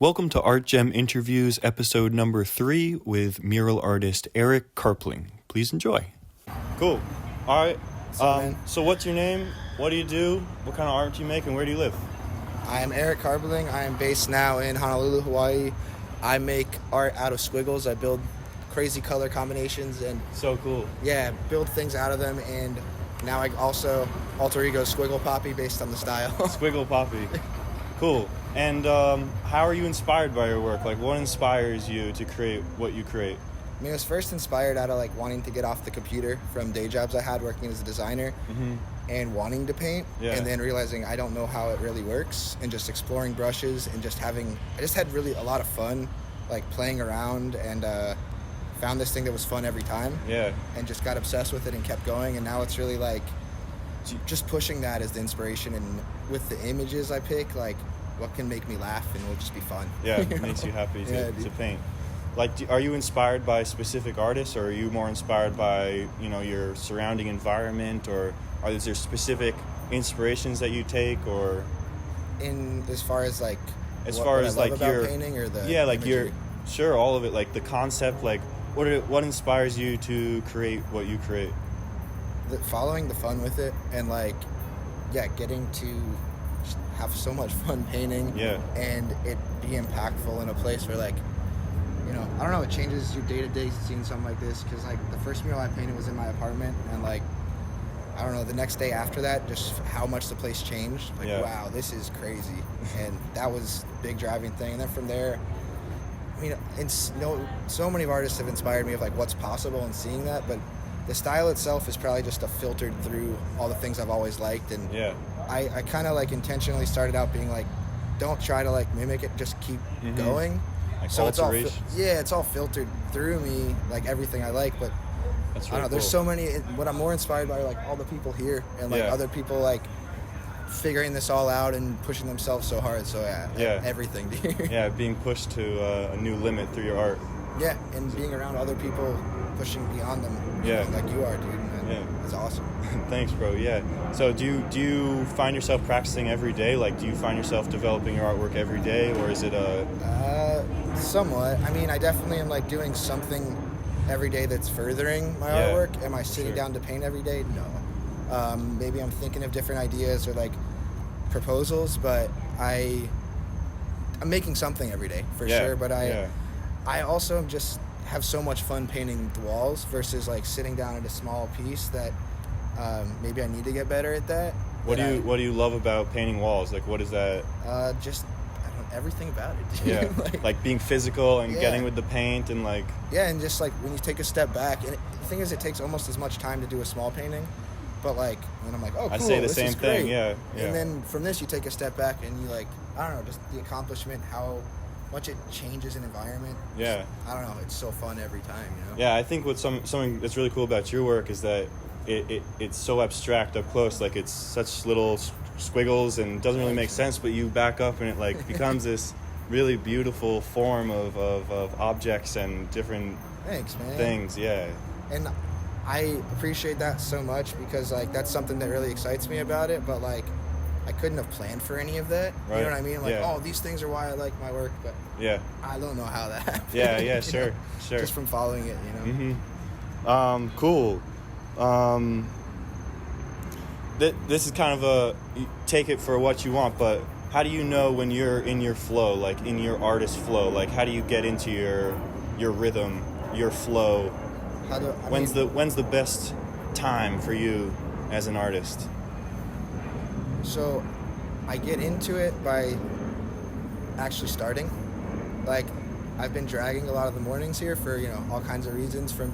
Welcome to Art Gem Interviews, episode number 3 with mural artist Eric Karbeling. Please enjoy. Cool. All right. So what's your name? What do you do? What kind of art do you make, and where do you live? I am Eric Karbeling. I am based now in Honolulu, Hawaii. I make art out of squiggles. I build crazy color combinations and So cool. build things out of them. And now I also alter ego Squiggle Poppy based on the style. Squiggle Poppy. Cool. And how are you inspired by your work? Like, what inspires you to create what you create? I mean, I was first inspired out of wanting to get off the computer from day jobs I had working as a designer and wanting to paint, and then realizing I don't know how it really works, and just exploring brushes and I just had really a lot of fun playing around, and found this thing that was fun every time, and just got obsessed with it and kept going. And now it's really just pushing that as the inspiration, and with the images I pick, what can make me laugh and will just be fun. It makes you happy to paint. Are you inspired by specific artists, or are you more inspired by your surrounding environment, or is there specific inspirations that you take, or as far as your painting, or the imagery? Sure, all of it, the concept, what inspires you to create what you create? Following the fun with it, and getting to have so much fun painting, and it be impactful in a place where I don't know, it changes your day-to-day seeing something like this, because the first mural I painted was in my apartment, and I don't know, the next day after that, just how much the place changed. Wow, this is crazy. And that was the big driving thing. And then from there, I mean, so many artists have inspired me of what's possible and seeing that, but the style itself is probably just filtered through all the things I've always liked. And I kind of intentionally started out being don't try to mimic it, just keep going. So it's all filtered through me, everything I like. But that's really I don't know, there's cool. so many. What I'm more inspired by are all the people here, and other people figuring this all out and pushing themselves so hard. So everything. Being pushed to a new limit through your art. And being around other people pushing beyond them. Like you are, dude. And it's awesome. Thanks, bro. So do you find yourself practicing every day? Do you find yourself developing your artwork every day, or is it somewhat. I mean, I definitely am doing something every day that's furthering my artwork. Am I sitting down to paint every day? No. Maybe I'm thinking of different ideas or proposals, but I'm making something every day for sure. But I also just have so much fun painting the walls versus sitting down at a small piece that maybe I need to get better at that. What do you love about painting walls? What is that? Just everything about it. Being physical and getting with the paint and and just when you take a step back, and the thing is, it takes almost as much time to do a small painting, but when I'm oh cool, I say the this same is thing. Great. And then from this you take a step back and you I don't know, just the accomplishment, how much it changes an environment. I don't know, it's so fun every time, I think what something that's really cool about your work is that it's so abstract up close. It's such little squiggles and doesn't really make sense, but you back up and it becomes this really beautiful form of objects and different things. And I appreciate that so much, because that's something that really excites me about it, but I couldn't have planned for any of that. Right. You know what I mean? Oh, these things are why I like my work, but I don't know how that happened. Sure. Just from following it, Cool. This is kind of you take it for what you want, but how do you know when you're in your flow, in your artist flow? How do you get into your rhythm, your flow? When's the best time for you as an artist? So I get into it by actually starting. I've been dragging a lot of the mornings here for all kinds of reasons, from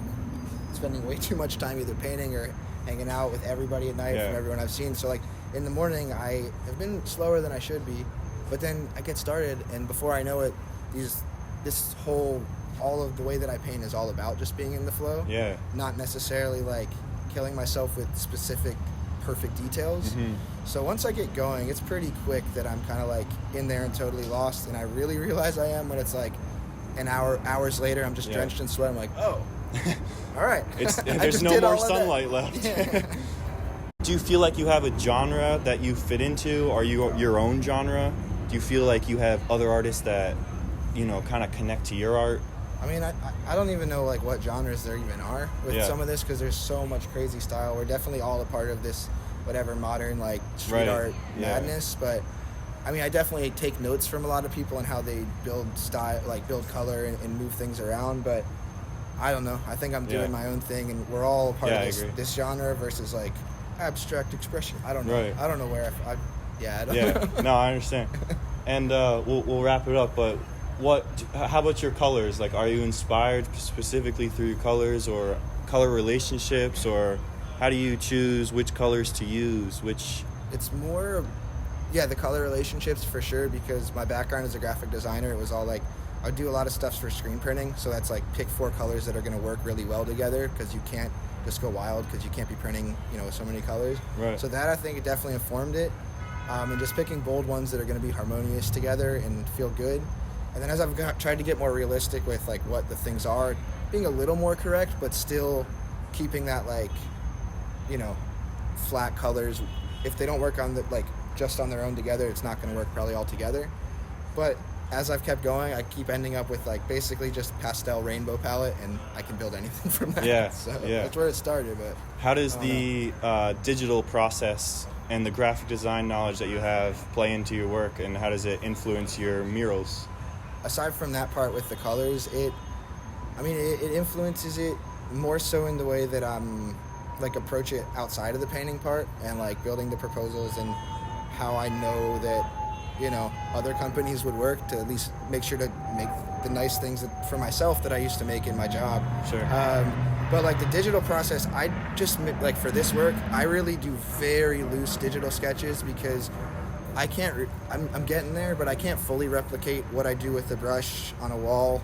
spending way too much time either painting or hanging out with everybody at night, from everyone I've seen. So in the morning I have been slower than I should be, but then I get started, and before I know it, all of the way that I paint is all about just being in the flow. Not necessarily killing myself with specific perfect details. So once I get going, it's pretty quick that I'm kind of in there and totally lost, and I really realize I am when it's hours later, I'm just drenched in sweat. I'm oh, all right. There's no more sunlight left. Do you feel like you have a genre that you fit into? Are you your own genre? Do you feel like you have other artists that kind of connect to your art? I mean, I don't even know like what genres there even are with some of this, because there's so much crazy style. We're definitely all a part of this whatever modern like street art madness, but I mean, I definitely take notes from a lot of people and how they build style, like build color and move things around, but I don't know. I think I'm doing my own thing, and we're all a part of this genre versus like abstract expression. I don't know. Right. I don't know where I don't know. No, I understand. And we'll wrap it up, but how about your colors? Like, are you inspired specifically through your colors or color relationships, or how do you choose which colors to use? It's more, the color relationships for sure, because my background as a graphic designer, it was all like, I do a lot of stuff for screen printing, so that's like pick 4 colors that are going to work really well together, because you can't just go wild, because you can't be printing, so many colors. Right. So that, I think, it definitely informed it, and just picking bold ones that are going to be harmonious together and feel good. And then as I've tried to get more realistic with like what the things are, being a little more correct, but still keeping that like, flat colors. If they don't work on just on their own together, it's not going to work probably all together. But as I've kept going, I keep ending up with like basically just pastel rainbow palette, and I can build anything from that. That's where it started. But how does the digital process and the graphic design knowledge that you have play into your work, and how does it influence your murals? Aside from that part with the colors, it influences it more so in the way that I'm like approach it outside of the painting part, and like building the proposals, and how I know that other companies would work to at least make sure to make the nice things for myself that I used to make in my job. Sure. But like the digital process, I just like for this work, I really do very loose digital sketches, because I can't. I'm getting there, but I can't fully replicate what I do with the brush on a wall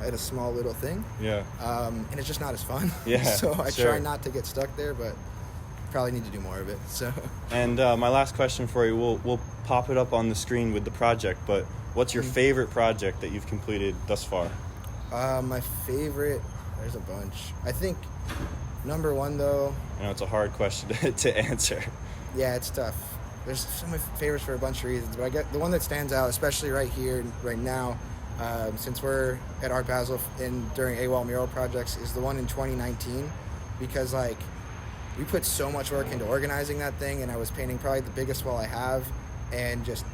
at a small little thing. Yeah. And it's just not as fun. Yeah. So I try not to get stuck there, but probably need to do more of it. So. And my last question for you, we'll pop it up on the screen with the project. But what's your favorite project that you've completed thus far? My favorite. There's a bunch. I think number one though. I know it's a hard question to answer. Yeah, it's tough. There's some of my favorites for a bunch of reasons, but I get the one that stands out, especially right here, right now, since we're at Art Basel during AWOL Mural projects, is the one in 2019, because like we put so much work into organizing that thing, and I was painting probably the biggest wall I have, and just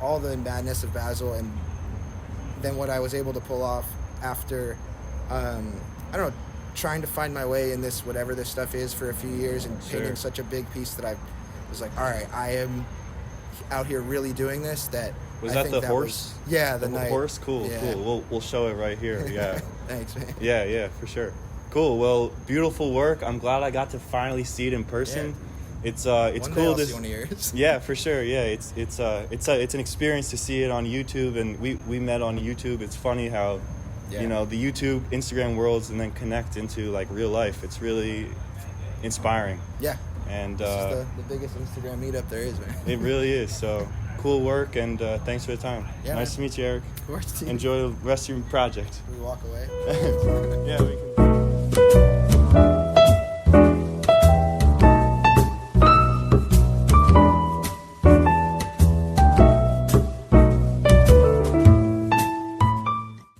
all the madness of Basel, and then what I was able to pull off after, I don't know, trying to find my way in this, whatever this stuff is, for a few years, and painting such a big piece that I was like, all right, I am out here really doing this. That was that the horse? The night. Horse, cool. We'll show it right here. Yeah. Thanks, man. Yeah, for sure. Cool. Well, beautiful work. I'm glad I got to finally see it in person. Yeah. It's one cool day I'll to see one of yours. Yeah, for sure. Yeah, it's an experience to see it on YouTube, and we met on YouTube. It's funny how the YouTube, Instagram worlds, and then connect into like real life. It's really inspiring. Yeah. And this is the biggest Instagram meetup there is, man. It really is. So cool work, and thanks for the time. Yeah, nice to meet you, Eric. Of course. Enjoy the rest of your project. Can we walk away? Yeah, we can.